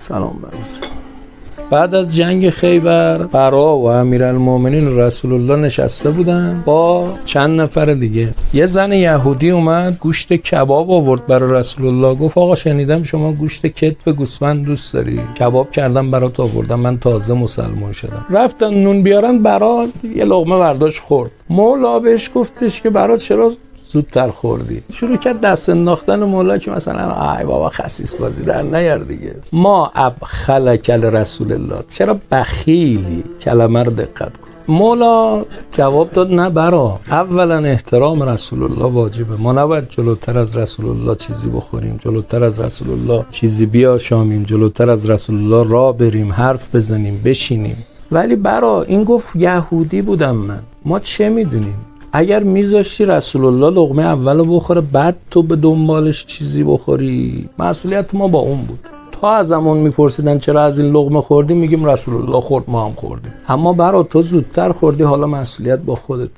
سلام برمز. بعد از جنگ خیبر برا و امیرالمومنین رسول الله نشسته بودن با چند نفر دیگه. یه زن یهودی اومد گوشت کباب آورد برای رسول الله. گفت آقا شنیدم شما گوشت کتف گوسفند دوست داری، کباب کردم برات آوردم، من تازه مسلمان شدم. رفتن نون بیارن، برا یه لقمه برداشت خورد. مولا بهش گفتش که برات چرا زودتر خوردی؟ شروع کرد دست انداختن مولا که مثلا ای بابا خسیس بازی در نیار دیگه. ما ابخلک رسول الله، چرا بخیلی؟ کلمه رو دقت کن. مولا جواب داد نه برا، اولا احترام رسول الله واجبه، ما نباید جلوتر از رسول الله چیزی بخوریم، جلوتر از رسول الله چیزی بیاشامیم، جلوتر از رسول الله راه بریم، حرف بزنیم، بشینیم. ولی برا این گفت یهودی بودم من، ما چه میدونیم؟ اگر میذاشتی رسول الله لقمه اولو بخوره بعد تو به دنبالش چیزی بخوری، مسئولیت ما با اون بود. تا از همون میپرسیدن چرا از این لقمه خوردی، میگیم رسول الله خورد ما هم خوردیم. اما برا تو زودتر خوردی، حالا مسئولیت با خودت.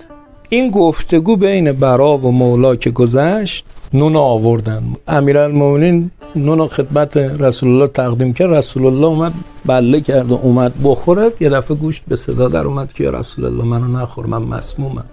این گفتگو بین برا و مولا که گذشت، نون آوردن. امیرالمومنین نون خدمت رسول الله تقدیم کرد. رسول الله اومد بله کرد و اومد بخوره. یه دفعه گوشت به صدا در اومد که یا رسول الله منو نخور، من مسمومم.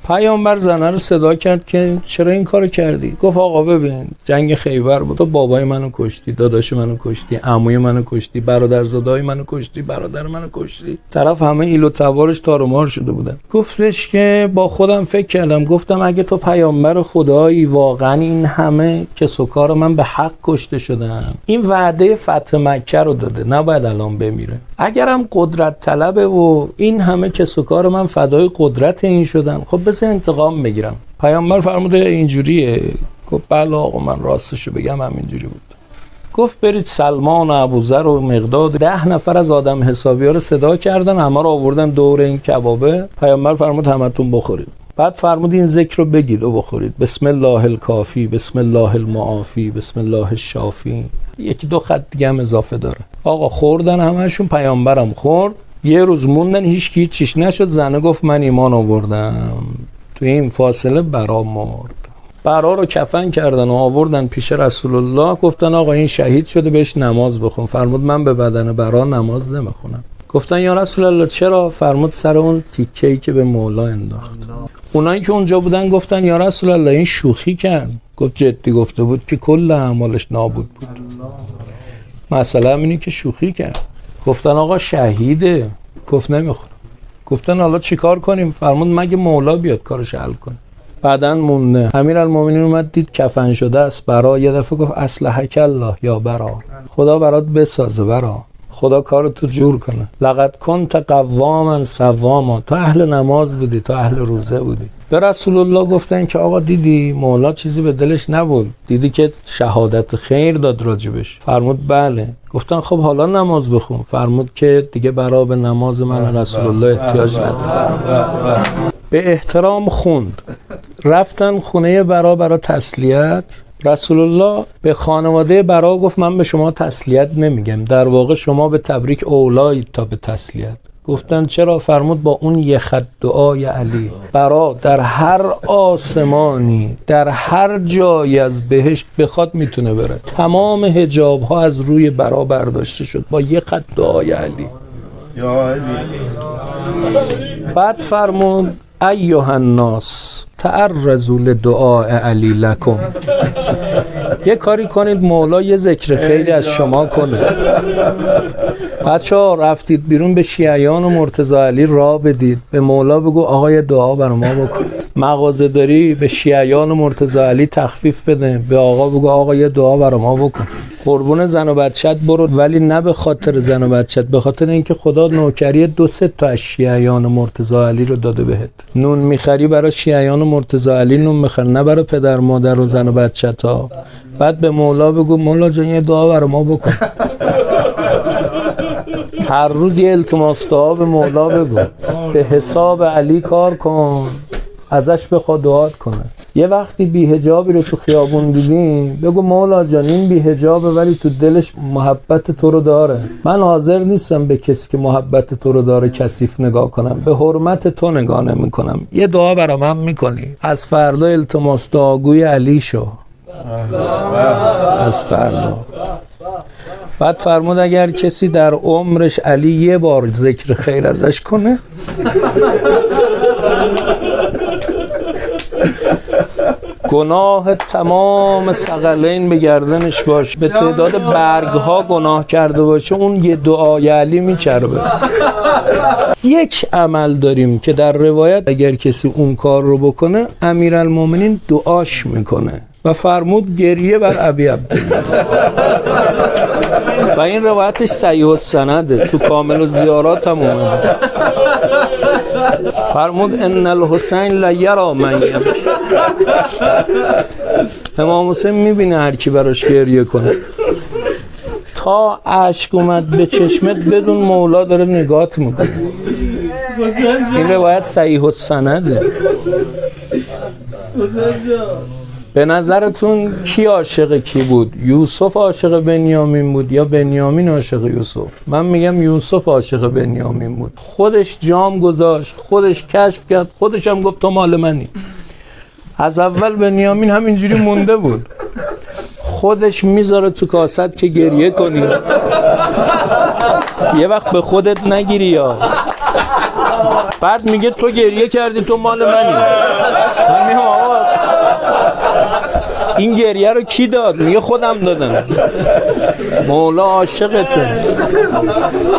پیامبر زنه رو صدا کرد که چرا این کارو کردی؟ گفت آقا ببین جنگ خیبر بود، تو بابای منو کشتی، داداش منو کشتی، عموی منو کشتی، برادرزادای منو کشتی، برادر منو کشتی. طرف همه ایل و تبارش تار و مار شده بودن. گفتش که با خودم فکر کردم، گفتم اگه تو پیامبر خدایی واقعا این همه کس و کار من به حق کشته شدم، این وعده فتح مکه رو داده، نباید الان بمیره. اگرم قدرت طلبه و این همه کس و کار من فدای قدرت این شدن، خب بس انتقام بگیرم. پیامبر فرموده اینجوریه؟ گفت بله آقا من راستشو بگم همینجوری بود. گفت برید سلمان و ابوذر و مقداد 10 نفر از آدم حسابی ها رو صدا کردن، همه رو آوردن دور این کبابه. پیامبر فرمود همتون بخورید. بعد فرمود این ذکر رو بگید و بخورید، بسم الله الکافی، بسم الله المعافی، بسم الله الشافی. یکی دو خط دیگه هم اضافه داره. آقا خوردن همشون، پیامبرم خورد. یه روز موندن هیچ چیش نشد. زنه گفت من ایمان آوردم. تو این فاصله برا مرد. برا رو کفن کردن و آوردن پیش رسول الله. گفتن آقا این شهید شده، بهش نماز بخون. فرمود من به بدن برا نماز نمیخونم. گفتن یا رسول الله چرا؟ فرمود سر اون تیکه‌ای که به مولا انداخت. اونایی که اونجا بودن گفتن یا رسول الله این شوخی کرد. گفت جدی گفته بود که کل اعمالش نابود بود. مسئله اینه که شوخی کرد. گفتن آقا شهیده. گفت نمیخورم. گفتن حالا چیکار کنیم؟ فرمود مگه مولا بیاد کارش حل کنه. بعدن مونده. امیرالمومنین اومد دید کفن شده است. برا یه دفعه گفت اصلحک الله یا برا، خدا برات بسازه برا، خدا کارتو جور کنه. لقد کنت قواما صواما، تو اهل نماز بودی، تو اهل روزه بودی. به رسول الله گفتن که آقا دیدی مولا چیزی به دلش نبود، دیدی که شهادت خیر داد راجبش؟ فرمود بله. گفتن خب حالا نماز بخون. فرمود که دیگه برا به نماز من رسول الله احتیاج نداره. به احترام خوند. رفتن خونه برا تسلیت. رسول الله به خانواده برا گفت من به شما تسلیت نمیگم، در واقع شما به تبریک اولایید تا به تسلیت. گفتن چرا؟ فرمود با اون یه خط دعای علی برا در هر آسمانی در هر جایی از بهشت بخواد میتونه بره. تمام حجاب ها از روی برا برداشته شد با یه خط دعای علی. بعد فرمود ایها الناس تعرضوا لدعاء علی لکم. یه کاری کنید مولا یه ذکر خیری از شما کنه. بچه‌ها رفتید بیرون به شیعیان و مرتضی علی راه بدید، به مولا بگو آقا یه دعا برای ما بکن. مغازه داری به شیعیان و مرتضی علی تخفیف بده، به آقا بگو آقا یه دعا برای ما بکن. قربون زن و بچت برو، ولی نه به خاطر زن و بچت، به خاطر اینکه خدا نوکری 2-3 تا از شیعیان و مرتضی علی رو داده بهت. نون میخری برای شیعیان و مرتضی علی نون میخر، نه برای پدر مادر و زن و بچتا. بعد به مولا بگو مولا جان یه دعا برای ما بکن. هر روز یه التماس دعا به مولا بگو، به حساب علی کار کن، ازش بخوا دعات کنه. یه وقتی بی‌حجابی رو تو خیابون دیدی بگو مولا جان این بی‌حجابه ولی تو دلش محبت تو رو داره، من حاضر نیستم به کسی که محبت تو رو داره کثیف نگاه کنم، به حرمت تو نگاه نمی کنم. یه دعا برام هم میکنی؟ از فردا التماس دعاگوی علی شو. از فردا بعد فرمود اگر کسی در عمرش علی یه بار ذکر خیر ازش کنه گناه تمام ثقلین به گردنش باشه، به تعداد برگها گناه کرده باشه، اون یه دعای علی میچربه. یک عمل داریم که در روایت اگر کسی اون کار رو بکنه امیرالمومنین دعاش میکنه و فرمود گریه بر ابی عبدالله و این روایتش صحیح السنده، تو کامل الزیارات هم اومده. فرمود ان الحسین لیرا من یبکی، امام حسین میبینه هر کی براش گریه کنه، تا اشک اومد به چشمت بدون مولا داره نگات میکنه. این روایت صحیح السنده. به نظرتون کی عاشق کی بود؟ یوسف عاشق بنیامین بود یا بنیامین عاشق یوسف؟ من میگم یوسف عاشق بنیامین بود. خودش جام گذاشت، خودش کشف کرد، خودش هم گفت تو مال منی. از اول بنیامین همینجوری مونده بود، خودش میذاره تو کاست که گریه کنی، یه وقت به خودت نگیری یا بعد میگه تو گریه کردی تو مال منی. من میگم آقا این گریه رو کی داد؟ میگه خودم دادم. مولا عاشقته.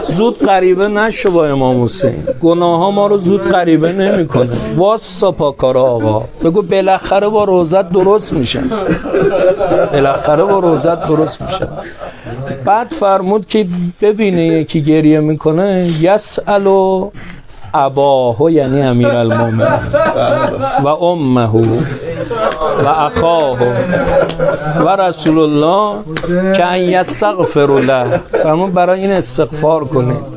زود غریبه نشو با امام حسین، گناه ها ما رو زود غریبه نمی کنه. واسا پاکارا آقا، بگو بالاخره با روزت درست میشن، بالاخره با روزت درست میشن. بعد فرمود که ببینه یکی گریه میکنه یسألو اباهو، یعنی امیرالمومنین، و امه و اخاه و رسول الله که ان یستغفر له، فرمود برای این استغفار کنید.